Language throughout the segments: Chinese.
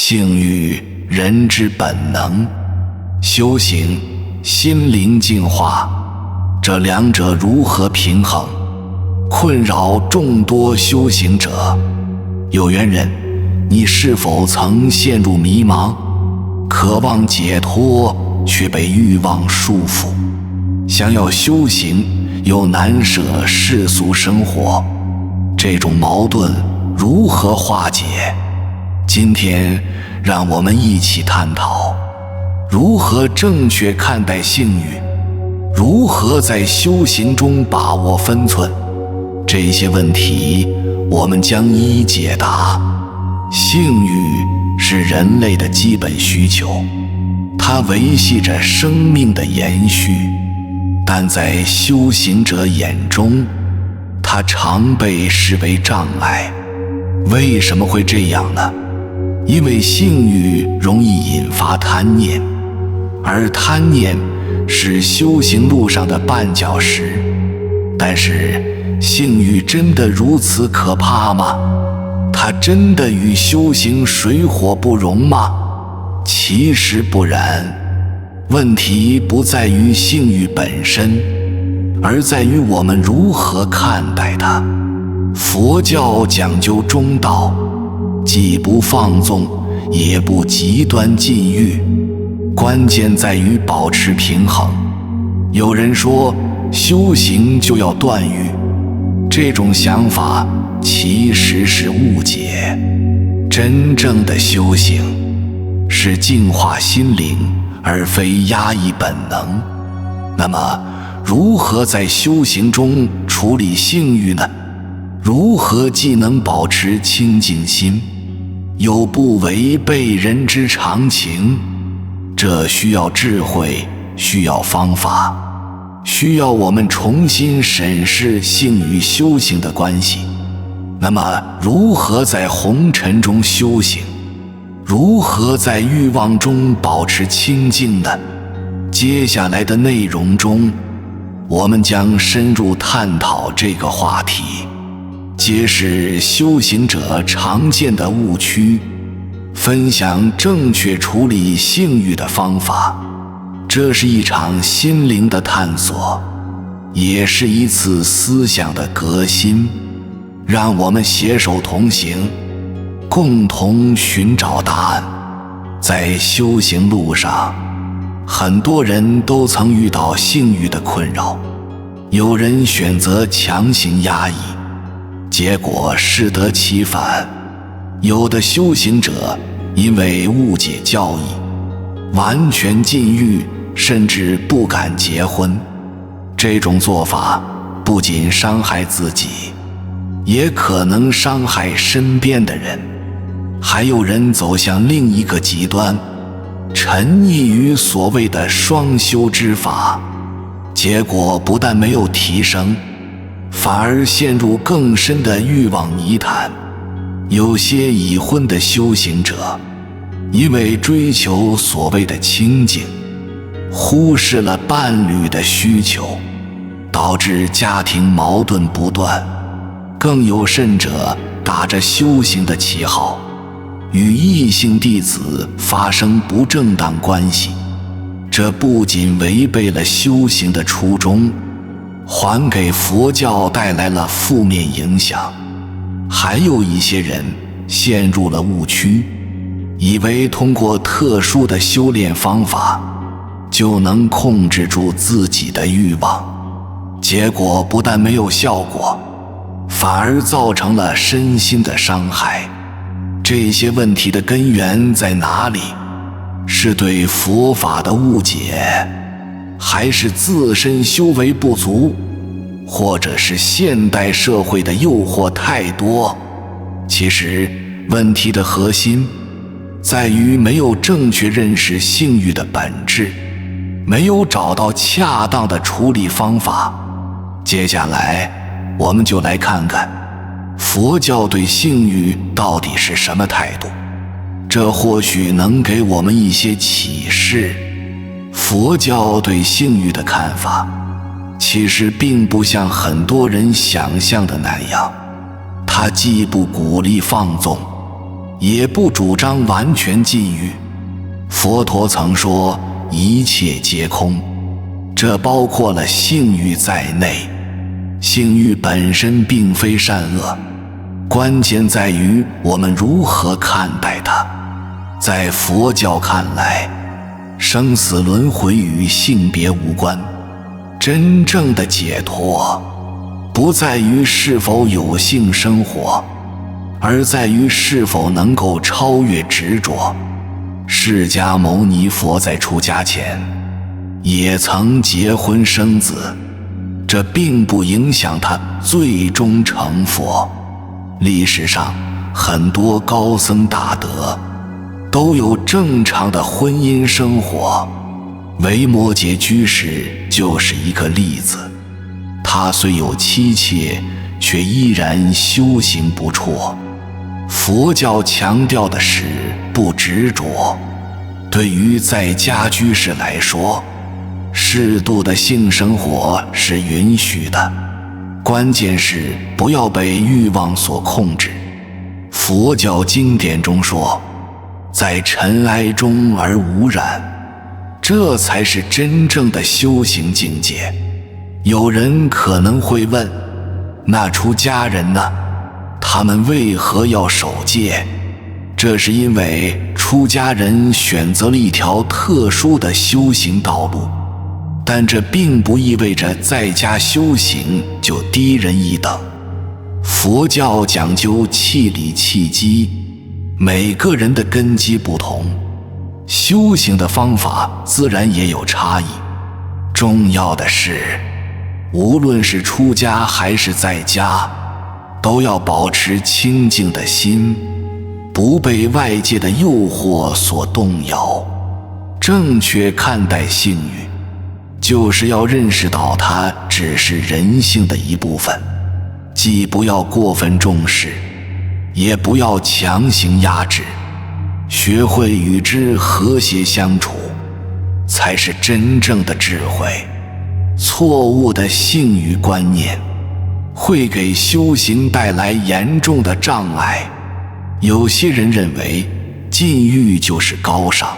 性欲人之本能，修行心灵净化，这两者如何平衡，困扰众多修行者。有缘人，你是否曾陷入迷茫，渴望解脱却被欲望束缚，想要修行又难舍世俗生活，这种矛盾如何化解？今天让我们一起探讨如何正确看待性欲，如何在修行中把握分寸。这些问题我们将一一解答。性欲是人类的基本需求，它维系着生命的延续，但在修行者眼中，它常被视为障碍。为什么会这样呢？因为性欲容易引发贪念，而贪念是修行路上的绊脚石。但是性欲真的如此可怕吗？它真的与修行水火不容吗？其实不然。问题不在于性欲本身，而在于我们如何看待它。佛教讲究中道，既不放纵，也不极端禁欲，关键在于保持平衡。有人说修行就要断欲，这种想法其实是误解。真正的修行是净化心灵，而非压抑本能。那么如何在修行中处理性欲呢？如何既能保持清净心，又不违背人之常情？这需要智慧，需要方法，需要我们重新审视性与修行的关系。那么如何在红尘中修行？如何在欲望中保持清净呢？接下来的内容中，我们将深入探讨这个话题，揭示修行者常见的误区，分享正确处理性欲的方法。这是一场心灵的探索，也是一次思想的革新。让我们携手同行，共同寻找答案。在修行路上，很多人都曾遇到性欲的困扰，有人选择强行压抑，结果适得其反。有的修行者因为误解教义，完全禁欲，甚至不敢结婚。这种做法不仅伤害自己，也可能伤害身边的人。还有人走向另一个极端，沉溺于所谓的双修之法，结果不但没有提升，反而陷入更深的欲望泥潭。有些已婚的修行者，因为追求所谓的清净，忽视了伴侣的需求，导致家庭矛盾不断。更有甚者，打着修行的旗号，与异性弟子发生不正当关系。这不仅违背了修行的初衷，还给佛教带来了负面影响。还有一些人陷入了误区，以为通过特殊的修炼方法就能控制住自己的欲望，结果不但没有效果，反而造成了身心的伤害。这些问题的根源在哪里？是对佛法的误解，还是自身修为不足，或者是现代社会的诱惑太多？其实问题的核心在于没有正确认识性欲的本质，没有找到恰当的处理方法。接下来我们就来看看佛教对性欲到底是什么态度，这或许能给我们一些启示。佛教对性欲的看法其实并不像很多人想象的那样，它既不鼓励放纵，也不主张完全禁欲。佛陀曾说一切皆空，这包括了性欲在内。性欲本身并非善恶，关键在于我们如何看待它。在佛教看来，生死轮回与性别无关，真正的解脱不在于是否有性生活，而在于是否能够超越执着。释迦牟尼佛在出家前也曾结婚生子，这并不影响他最终成佛。历史上很多高僧大德都有正常的婚姻生活，维摩诘居士就是一个例子。他虽有妻妾，却依然修行不辍。佛教强调的是不执着，对于在家居士来说，适度的性生活是允许的，关键是不要被欲望所控制。佛教经典中说，在尘埃中而无染，这才是真正的修行境界。有人可能会问，那出家人呢？他们为何要守戒？这是因为出家人选择了一条特殊的修行道路，但这并不意味着在家修行就低人一等。佛教讲究气理气机，每个人的根基不同，修行的方法自然也有差异。重要的是，无论是出家还是在家，都要保持清净的心，不被外界的诱惑所动摇。正确看待性欲，就是要认识到它只是人性的一部分，既不要过分重视，也不要强行压制，学会与之和谐相处，才是真正的智慧。错误的性欲观念会给修行带来严重的障碍。有些人认为禁欲就是高尚，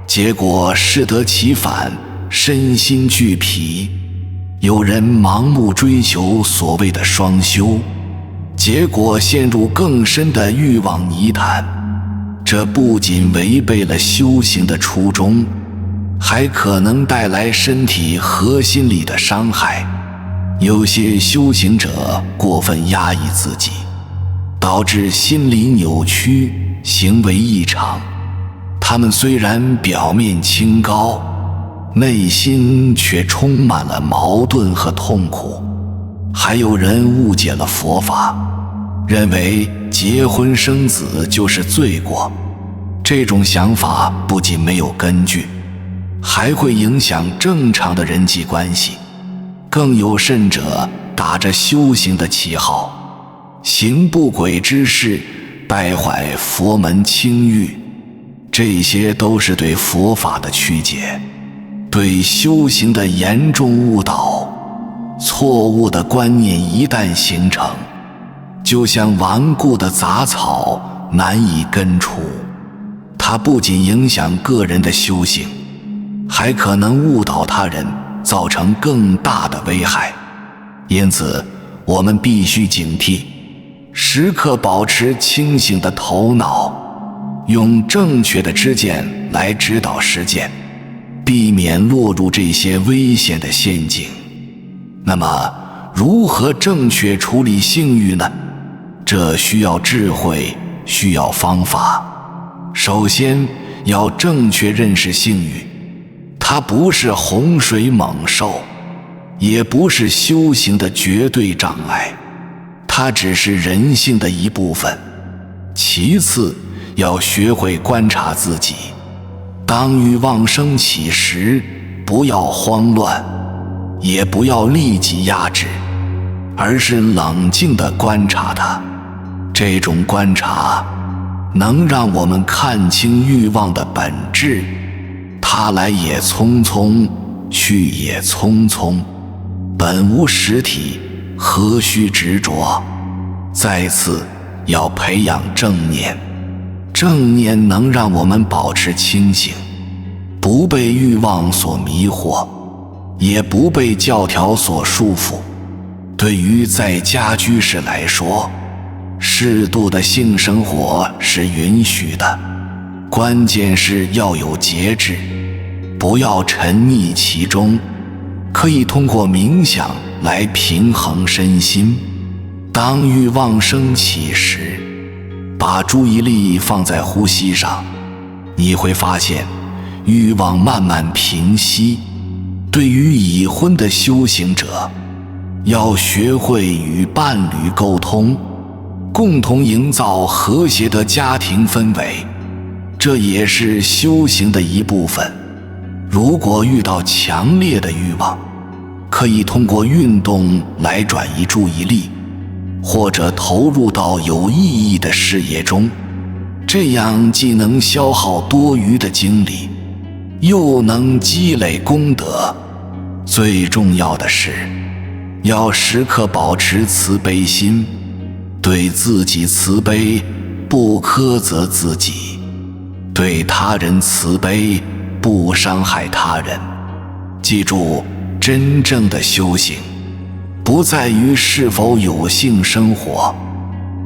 结果适得其反，身心俱疲。有人盲目追求所谓的双修，结果陷入更深的欲望泥潭。这不仅违背了修行的初衷，还可能带来身体和心理的伤害。有些修行者过分压抑自己，导致心理扭曲，行为异常。他们虽然表面清高，内心却充满了矛盾和痛苦。还有人误解了佛法，认为结婚生子就是罪过。这种想法不仅没有根据，还会影响正常的人际关系。更有甚者，打着修行的旗号，行不轨之事，败坏佛门清誉。这些都是对佛法的曲解，对修行的严重误导。错误的观念一旦形成，就像顽固的杂草，难以根除。它不仅影响个人的修行，还可能误导他人，造成更大的危害。因此，我们必须警惕，时刻保持清醒的头脑，用正确的知见来指导实践，避免落入这些危险的陷阱。那么，如何正确处理性欲呢？这需要智慧，需要方法。首先，要正确认识性欲，它不是洪水猛兽，也不是修行的绝对障碍，它只是人性的一部分。其次，要学会观察自己，当欲望升起时，不要慌乱，也不要立即压制，而是冷静地观察它。这种观察能让我们看清欲望的本质，它来也匆匆，去也匆匆，本无实体，何须执着。再次，要培养正念，正念能让我们保持清醒，不被欲望所迷惑，也不被教条所束缚。对于在家居士来说，适度的性生活是允许的，关键是要有节制，不要沉溺其中。可以通过冥想来平衡身心。当欲望升起时，把注意力放在呼吸上，你会发现欲望慢慢平息。对于已婚的修行者，要学会与伴侣沟通，共同营造和谐的家庭氛围，这也是修行的一部分。如果遇到强烈的欲望，可以通过运动来转移注意力，或者投入到有意义的事业中，这样既能消耗多余的精力，又能积累功德。最重要的是，要时刻保持慈悲心，对自己慈悲，不苛责自己；对他人慈悲，不伤害他人。记住，真正的修行不在于是否有性生活，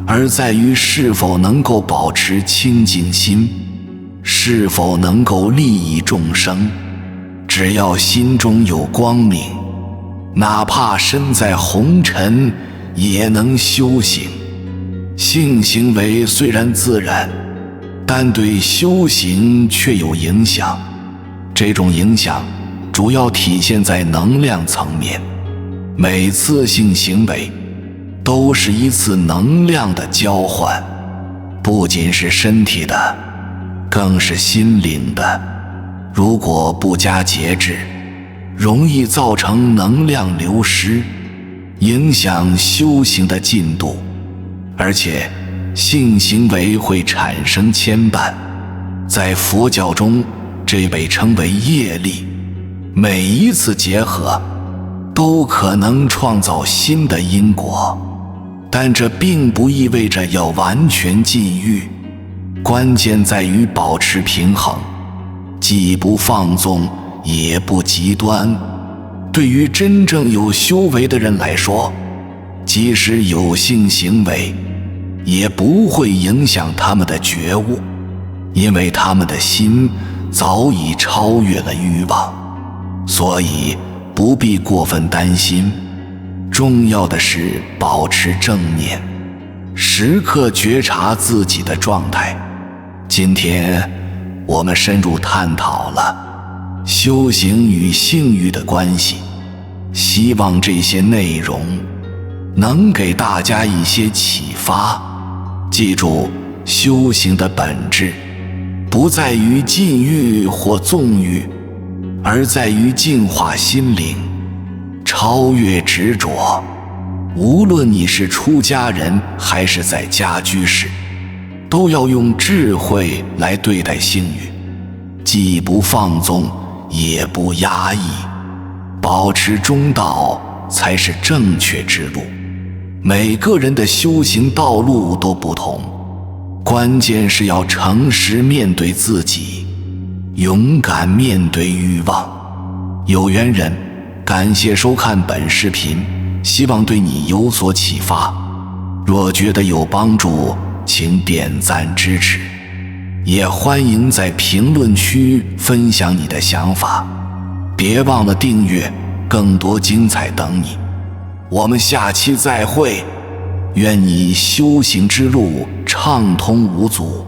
而在于是否能够保持清净心，是否能够利益众生。只要心中有光明，哪怕身在红尘，也能修行。性行为虽然自然，但对修行却有影响。这种影响主要体现在能量层面。每次性行为都是一次能量的交换，不仅是身体的，更是心灵的。如果不加节制，容易造成能量流失，影响修行的进度。而且性行为会产生牵绊，在佛教中这被称为业力。每一次结合都可能创造新的因果，但这并不意味着要完全禁欲，关键在于保持平衡，既不放纵也不极端。对于真正有修为的人来说，即使有性行为也不会影响他们的觉悟，因为他们的心早已超越了欲望，所以不必过分担心。重要的是保持正念，时刻觉察自己的状态。今天我们深入探讨了修行与性欲的关系，希望这些内容能给大家一些启发。记住，修行的本质不在于禁欲或纵欲，而在于净化心灵，超越执着。无论你是出家人还是在家居士，都要用智慧来对待性欲，既不放纵也不压抑，保持中道才是正确之路。每个人的修行道路都不同，关键是要诚实面对自己，勇敢面对欲望。有缘人，感谢收看本视频，希望对你有所启发。若觉得有帮助，请点赞支持，也欢迎在评论区分享你的想法。别忘了订阅，更多精彩等你。我们下期再会，愿你修行之路畅通无阻。